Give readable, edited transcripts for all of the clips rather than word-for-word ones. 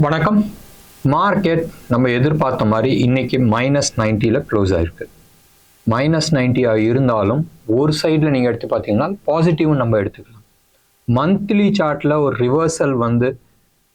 வணக்கம். மார்க்கெட் நம்ம எதிர்பார்த்த மாதிரி இன்னைக்கு -90ல் க்ளோஸ் ஆயிருக்கு. -90 இருந்தாலும் ஒரு சைடில் நீங்கள் எடுத்து பார்த்தீங்கன்னா பாசிட்டிவ் நம்ம எடுத்துக்கலாம். மந்த்லி சார்ட்டில் ஒரு ரிவர்சல் வந்து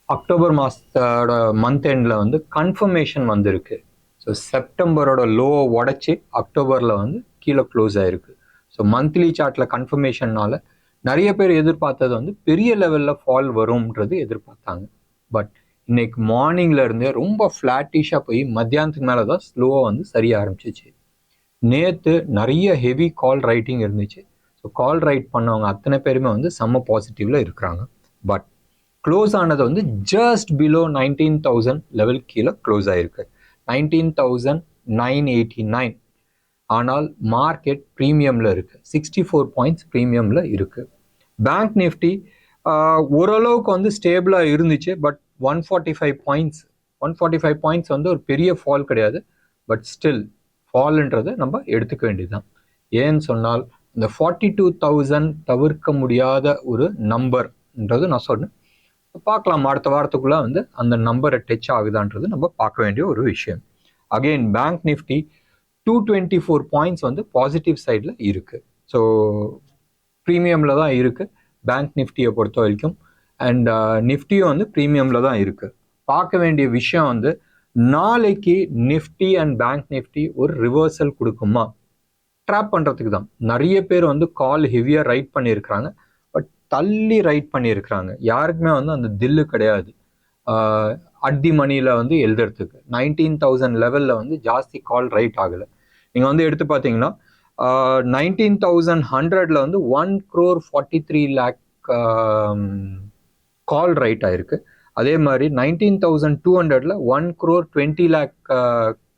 அக்டோபர் மாதத்தோட மந்த் எண்டில் வந்து கன்ஃபர்மேஷன் வந்திருக்கு. ஸோ செப்டம்பரோட லோவை உடச்சி அக்டோபரில் வந்து கீழே க்ளோஸ் ஆயிருக்கு. ஸோ மந்த்லி சார்ட்டில் கன்ஃபர்மேஷன்னால நிறைய பேர் எதிர்பார்த்தது வந்து பெரிய லெவலில் ஃபால் வரும்ன்றது எதிர்பார்த்தாங்க. பட் இன்னைக்கு மார்னிங்ல இருந்தே ரொம்ப ஃப்ளாட்டிஷாக போய் மத்தியானத்துக்கு மேலே தான் ஸ்லோவாக வந்து சரிய ஆரம்பிச்சிச்சு. நேற்று நிறைய ஹெவி கால் ரைட்டிங் இருந்துச்சு. ஸோ கால் ரைட் பண்ணவங்க அத்தனை பேருமே வந்து செம்ம பாசிட்டிவ்ல இருக்கிறாங்க. பட் க்ளோஸ் ஆனது வந்து ஜஸ்ட் பிலோ 19,000 லெவல் கீழே க்ளோஸ் ஆயிருக்கு. 19,989. ஆனால் மார்க்கெட் ப்ரீமியமில் இருக்குது. 64 பாயிண்ட்ஸ் ப்ரீமியமில் இருக்குது. பேங்க் நிஃப்டி ஓரளவுக்கு வந்து ஸ்டேபிளாக இருந்துச்சு. பட் 145 பாயிண்ட்ஸ் வந்து ஒரு பெரிய ஃபால் கிடையாது. பட் ஸ்டில் ஃபால்ன்றதை நம்ம எடுத்துக்க வேண்டியதுதான். ஏன்னு சொன்னால் இந்த 42,000 தவிர்க்க முடியாத ஒரு நம்பர்ன்றது நான் சொன்னேன். பார்க்கலாம் அடுத்த வாரத்துக்குள்ள வந்து அந்த நம்பரை டச் ஆகுதான்றது நம்ம பார்க்க வேண்டிய ஒரு விஷயம். அகெயின் பேங்க் நிஃப்டி 224 பாயிண்ட்ஸ் வந்து பாசிட்டிவ் சைடில் இருக்குது. ஸோ ப்ரீமியமில் தான் இருக்குது பேங்க் நிஃப்டியை பொறுத்த வரைக்கும். அண்ட் நிஃப்டியும் வந்து ப்ரீமியமில் தான் இருக்குது. பார்க்க வேண்டிய விஷயம் வந்து நாளைக்கு நிஃப்டி அண்ட் பேங்க் நிஃப்டி ஒரு ரிவர்சல் கொடுக்குமா ட்ராப் பண்ணுறதுக்கு தான். நிறைய பேர் வந்து கால் ஹெவியாக ரைட் பண்ணியிருக்கிறாங்க. பட் தள்ளி ரைட் பண்ணியிருக்கிறாங்க. யாருக்குமே வந்து அந்த தில்லு கிடையாது அட் தி மணியில் வந்து எழுதுறதுக்கு. 19,000 லெவலில் வந்து ஜாஸ்தி கால் ரைட் ஆகலை. நீங்கள் வந்து எடுத்து பார்த்தீங்கன்னா 19,100ல் வந்து 1,43 lakh கால் ரைட் ஆயிருக்கு. அதே மாதிரி 19,200ல் 1,20 lakh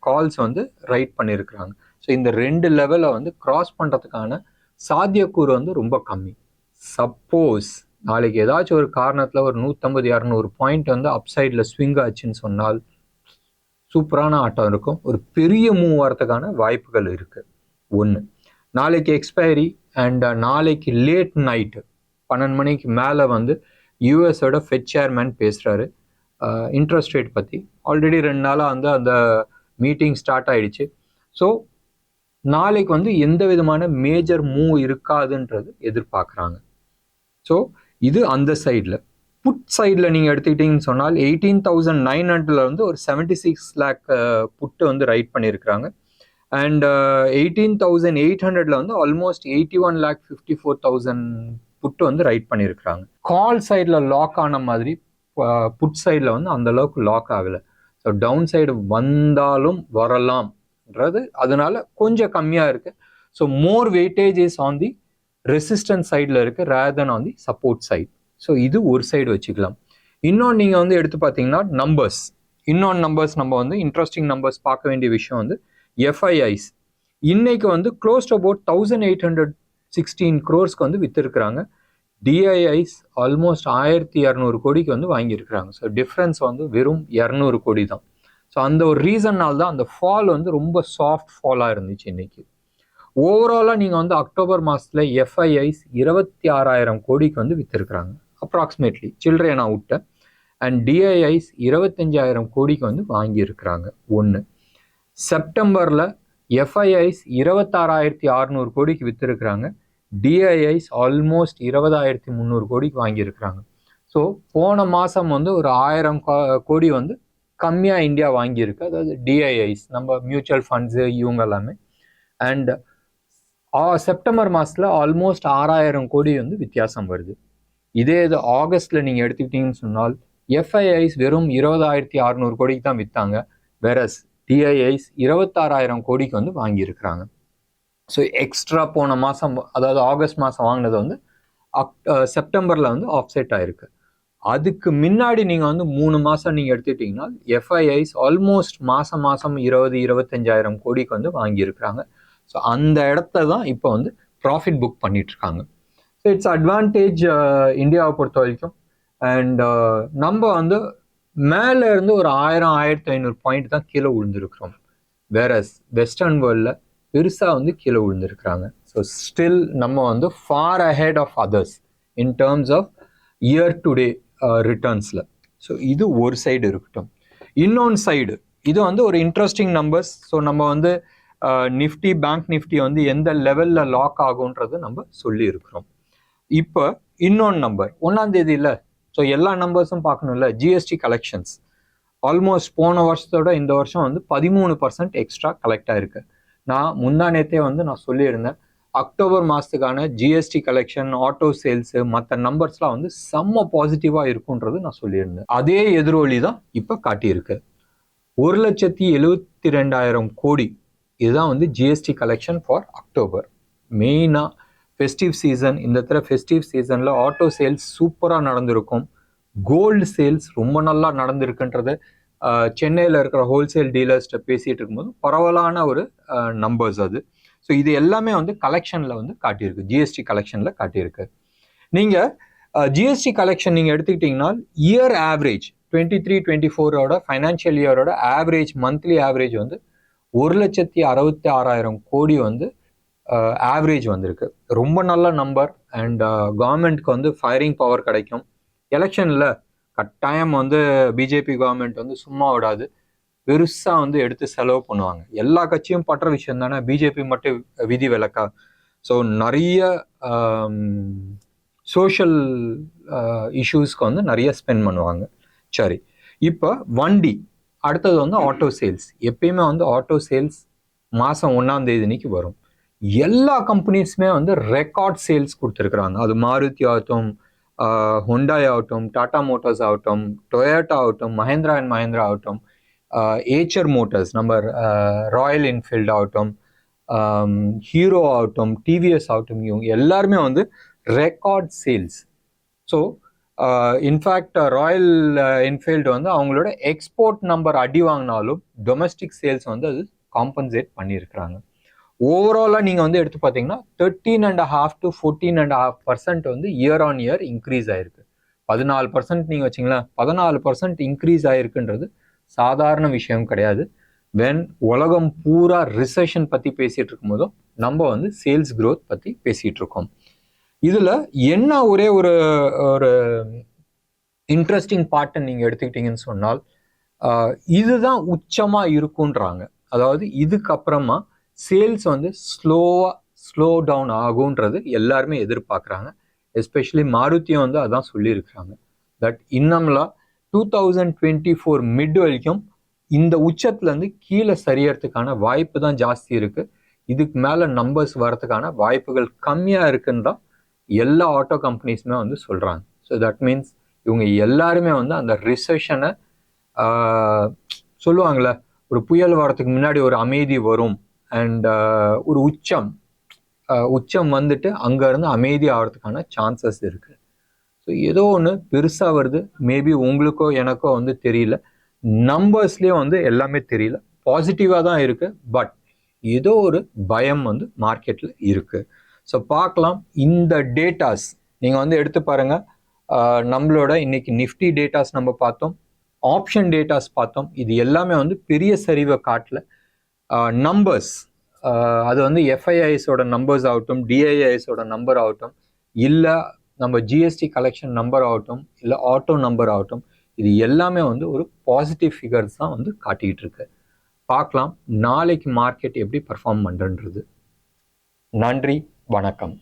கால்ஸ் வந்து ரைட் பண்ணியிருக்கிறாங்க. ஸோ இந்த ரெண்டு லெவலை வந்து கிராஸ் பண்ணுறதுக்கான சாத்தியக்கூறு வந்து ரொம்ப கம்மி. சப்போஸ் நாளைக்கு ஏதாச்சும் ஒரு காரணத்தில் ஒரு 150-200 பாயிண்ட் வந்து அப்சைடில் ஸ்விங் ஆச்சுன்னு சொன்னால் சூப்பரான ஆட்டம் இருக்கும். ஒரு பெரிய மூவ் வரதுக்கான வாய்ப்புகள் இருக்குது. ஒன்று, நாளைக்கு எக்ஸ்பைரி அண்ட் நாளைக்கு லேட் நைட்டு 12 மணிக்கு மேலே வந்து யூஎஸோட ஃபெட் சேர்மேன் பேசுகிறாரு இன்ட்ரெஸ்ட் ரேட் பற்றி. ஆல்ரெடி 2 நாளாக வந்து அந்த மீட்டிங் ஸ்டார்ட் ஆகிடுச்சு. ஸோ நாளைக்கு வந்து எந்த விதமான மேஜர் மூவ் இருக்காதுன்றது எதிர்பார்க்குறாங்க. ஸோ இது அந்த சைடில். புட் சைடில் நீங்கள் எடுத்துக்கிட்டிங்கன்னு சொன்னால் 18,900ல் வந்து ஒரு 76 lakh புட்டு வந்து ரைட் பண்ணியிருக்கிறாங்க. அண்ட் 18,800ல் வந்து ஆல்மோஸ்ட் 81,54,000 புட்டு வந்து ரைட் பண்ணியிருக்கிறாங்க. கால் சைடில் லாக் ஆன மாதிரி புட் சைடில் வந்து அந்த அளவுக்கு லாக் ஆகலை. ஸோ டவுன் சைடு வந்தாலும் வரலாம்ன்றது அதனால கொஞ்சம் கம்மியாக இருக்குது. So more weightage is on the resistance சைடில் இருக்குது rather than on the support side. So இது ஒரு சைடு வச்சுக்கலாம். இன்னொன்று நீங்கள் வந்து எடுத்து பார்த்தீங்கன்னா நம்பர்ஸ், நம்ம வந்து இன்ட்ரெஸ்டிங் நம்பர்ஸ் பார்க்க வேண்டிய விஷயம் வந்து FIIs இன்னைக்கு வந்து க்ளோஸ் டு அபவுட் 1,816 crores வந்து விற்றுருக்குறாங்க. DIIs ஆல்மோஸ்ட் 1,200 கோடிக்கு வந்து வாங்கியிருக்கிறாங்க. ஸோ டிஃப்ரென்ஸ் வந்து வெறும் 200 கோடி தான். ஸோ அந்த ஒரு ரீசன்னால் தான் அந்த ஃபால் வந்து ரொம்ப சாஃப்ட் ஃபாலாக இருந்துச்சு இன்னைக்கு. ஓவராலாக நீங்கள் வந்து அக்டோபர் மாதத்தில் FIIs 26,000 கோடிக்கு வந்து விற்றுருக்குறாங்க அப்ராக்சிமேட்லி, சில்லறை நான் விட்டேன். அண்ட் DIIs 25,000 கோடிக்கு வந்து வாங்கியிருக்கிறாங்க. ஒன்று, செப்டம்பரில் FIIs 26,600 கோடிக்கு விற்றுருக்குறாங்க. DIIs ஆல்மோஸ்ட் 20,300 கோடிக்கு வாங்கியிருக்கிறாங்க. ஸோ போன மாதம் வந்து ஒரு 1000 கோடி வந்து கம்மியாக இந்தியா வாங்கியிருக்கு. அதாவது DIIs நம்ம மியூச்சுவல் ஃபண்ட்ஸு இவங்க எல்லாமே. அண்ட் செப்டம்பர் மாதத்தில் ஆல்மோஸ்ட் 6,000 கோடி வந்து வித்தியாசம் வருது. இதே இது ஆகஸ்ட்டில் நீங்கள் எடுத்துக்கிட்டிங்கன்னு சொன்னால் FIIs வெறும் 20,600 கோடிக்கு தான் விற்றாங்க. வெரஸ் DIIs 26,000 கோடிக்கு வந்து வாங்கியிருக்கிறாங்க. ஸோ எக்ஸ்ட்ரா போன மாதம் அதாவது ஆகஸ்ட் மாதம் வாங்கினது வந்து செப்டம்பரில் வந்து ஆஃப்செட் ஆகிருக்கு. அதுக்கு முன்னாடி நீங்கள் வந்து 3 மாதம் நீங்கள் எடுத்துக்கிட்டிங்கன்னா FIIs ஆல்மோஸ்ட் மாதம் 20,000-25,000 கோடிக்கு வந்து வாங்கியிருக்கிறாங்க. ஸோ அந்த இடத்த தான் இப்போ வந்து ப்ராஃபிட் புக் பண்ணிகிட்ருக்காங்க. ஸோ இட்ஸ் அட்வான்டேஜ் இந்தியாவை பொறுத்த வரைக்கும். அண்ட் நம்ம வந்து மேலே இருந்து ஒரு 1,000-1,500 பாயிண்ட் தான் கீழே விழுந்திருக்கிறோம். வேறஸ் வெஸ்டர்ன் வேர்ல்டில் பெருசாக வந்து கீழே விழுந்திருக்கிறாங்க. ஸோ ஸ்டில் நம்ம வந்து far ahead of others in terms of year to date ரிட்டர்ன்ஸில். ஸோ இது ஒரு சைடு இருக்கட்டும். இன்னொன்று சைடு இது வந்து ஒரு இன்ட்ரெஸ்டிங் நம்பர்ஸ். ஸோ நம்ம வந்து நிஃப்டி, பேங்க் நிஃப்டி வந்து எந்த லெவலில் லாக் ஆகுன்றது நம்ம சொல்லியிருக்கிறோம். இப்போ இன்னொன்று நம்பர் 1ஆம் தேதி இல்லை, ஸோ எல்லா நம்பர்ஸும் பார்க்கணும்ல. ஜிஎஸ்டி கலெக்ஷன்ஸ் ஆல்மோஸ்ட் போன வருஷத்தோட இந்த வருஷம் வந்து 13% எக்ஸ்ட்ரா கலெக்ட் ஆயிருக்கு. நான் முந்தா நேத்தே வந்து நான் சொல்லியிருந்தேன், அக்டோபர் மாதத்துக்கான ஜிஎஸ்டி கலெக்ஷன், ஆட்டோ சேல்ஸு, மற்ற நம்பர்ஸ்லாம் வந்து செம்ம பாசிட்டிவாக இருக்குன்றது நான் சொல்லியிருந்தேன். அதே எதிரொலி தான் இப்போ காட்டியிருக்கு. 1,72,000 கோடி இதுதான் வந்து ஜிஎஸ்டி கலெக்ஷன் ஃபார் அக்டோபர். மெயினாக ஃபெஸ்டிவ் சீசன், இந்த தடவை ஃபெஸ்டிவ் சீசனில் ஆட்டோ சேல்ஸ் சூப்பராக நடந்திருக்கும். கோல்டு சேல்ஸ் ரொம்ப நல்லா நடந்திருக்குன்றது சென்னையில் இருக்கிற ஹோல்சேல் டீலர்ஸ்கிட்ட பேசிகிட்டு இருக்கும்போது பரவலான ஒரு நம்பர்ஸ் அது. ஸோ இது எல்லாமே வந்து கலெக்ஷனில் வந்து காட்டியிருக்கு, ஜிஎஸ்டி கலெக்ஷனில் காட்டியிருக்கு. நீங்கள் ஜிஎஸ்டி கலெக்ஷன் நீங்கள் எடுத்துக்கிட்டிங்கன்னா இயர் ஆவரேஜ் 23-24 ஃபைனான்ஷியல் இயரோட ஆவரேஜ், மந்த்லி ஆவரேஜ் வந்து 1,66,000 கோடி வந்து ஆவரேஜ் வந்திருக்கு. ரொம்ப நல்ல நம்பர். அண்ட் கவர்மெண்ட்க்கு வந்து ஃபயரிங் பவர் கிடைக்கும். எலெக்ஷனில் கட்டாயம் வந்து பிஜேபி கவர்மெண்ட் வந்து சும்மா விடாது, பெருசாக வந்து எடுத்து செலவு பண்ணுவாங்க. எல்லா கட்சியும் பற்ற விஷயம் தானே, பிஜேபி மட்டும் விதி விலக்கா? ஸோ நிறைய சோஷியல் இஷ்யூஸ்க்கு வந்து நிறைய ஸ்பெண்ட் பண்ணுவாங்க. சரி, இப்போ வண்டி, அடுத்தது வந்து ஆட்டோ சேல்ஸ். எப்பயுமே வந்து ஆட்டோ சேல்ஸ் மாதம் 1ஆம் தேதி அன்னைக்கு வரும். எல்லா கம்பெனிஸுமே வந்து ரெக்கார்ட் சேல்ஸ் கொடுத்துருக்குறாங்க. அது மாருதி ஆகட்டும், ஹுண்டாய் ஆகட்டும், டாடா மோட்டார்ஸ் ஆகட்டும், டொயோட்டா ஆகட்டும், மஹேந்திரா அண்ட் மஹேந்திரா ஆகட்டும், ஏச்சர் மோட்டார்ஸ், நம்ம ராயல் என்ஃபீல்டு ஆகட்டும், ஹீரோ ஆகட்டும், டிவிஎஸ் ஆகட்டும், இவங்க எல்லாருமே வந்து record sales. So in fact Royal Enfield வந்து அவங்களோட எக்ஸ்போர்ட் நம்பர் அடி வாங்கினாலும் டொமஸ்டிக் சேல்ஸ் வந்து அது காம்பன்சேட் பண்ணியிருக்கிறாங்க. ஓவராலாக நீங்கள் வந்து எடுத்து பார்த்தீங்கன்னா 13.5 to 14.5% வந்து இயர் ஆன் இயர் இன்க்ரீஸ் ஆயிருக்கு. 14% நீங்கள் வச்சிங்களேன், 14% இன்க்ரீஸ் ஆயிருக்குன்றது சாதாரண விஷயம் கிடையாது. வென் உலகம் பூரா ரிசெஷன் பற்றி பேசிகிட்டு இருக்கும்போதும் நம்ம வந்து சேல்ஸ் க்ரோத் பற்றி பேசிகிட்டு இருக்கோம். இதில் என்ன ஒரே ஒரு இன்ட்ரெஸ்டிங் பார்ட்டை நீங்கள் எடுத்துக்கிட்டீங்கன்னு சொன்னால், இதுதான் உச்சமாக இருக்குன்றாங்க. அதாவது இதுக்கப்புறமா சேல்ஸ் வந்து ஸ்லோ டவுன் ஆகுன்றது எல்லாருமே எதிர்பார்க்குறாங்க. எஸ்பெஷலி மாருதியும் வந்து அதான் சொல்லியிருக்கிறாங்க. தட் இன்னம்லாம் 2024 மிட் வரைக்கும் இந்த உச்சத்துலேருந்து கீழே சரியறதுக்கான வாய்ப்பு தான் ஜாஸ்தி இருக்குது. இதுக்கு மேலே நம்பர்ஸ் வரதுக்கான வாய்ப்புகள் கம்மியாக இருக்குன்னு தான் எல்லா ஆட்டோ கம்பெனிஸுமே வந்து சொல்கிறாங்க. ஸோ தட் மீன்ஸ் இவங்க எல்லாருமே வந்து அந்த ரிசெஷனை சொல்லுவாங்கள்ல, ஒரு புயல் வரத்துக்கு முன்னாடி ஒரு அமைதி வரும் அண்ட் ஒரு உச்சம் வந்துட்டு அங்கேருந்து அமைதி ஆகிறதுக்கான சான்சஸ் இருக்குது. ஸோ ஏதோ ஒன்று பெருசாக வருது. மேபி உங்களுக்கோ எனக்கோ வந்து தெரியல, நம்பர்ஸ்லேயே வந்து எல்லாமே தெரியல, பாசிட்டிவாக தான் இருக்குது. பட் ஏதோ ஒரு பயம் வந்து மார்க்கெட்டில் இருக்குது. ஸோ பார்க்கலாம். இந்த டேட்டாஸ் நீங்கள் வந்து எடுத்து பாருங்கள். நம்மளோட இன்னைக்கு நிஃப்டி டேட்டாஸ் நம்ம பார்த்தோம், ஆப்ஷன் டேட்டாஸ் பார்த்தோம். இது எல்லாமே வந்து பெரிய சரிவை காட்டல. நம்பர்ஸ் அது வந்து எஃப்ஐஐஸோட நம்பர்ஸ் ஆகட்டும், டிஐஐஸோட நம்பர் ஆகட்டும், இல்லை நம்ம ஜிஎஸ்டி கலெக்ஷன் நம்பர் ஆகட்டும், இல்லை ஆட்டோ நம்பர் ஆகட்டும், இது எல்லாமே வந்து ஒரு பாசிட்டிவ் ஃபிகர்ஸ் தான் வந்து காட்டிக்கிட்டு இருக்கு. பார்க்கலாம் நாளைக்கு மார்க்கெட் எப்படி பர்ஃபார்ம் பண்ணுறது. நன்றி, வணக்கம்.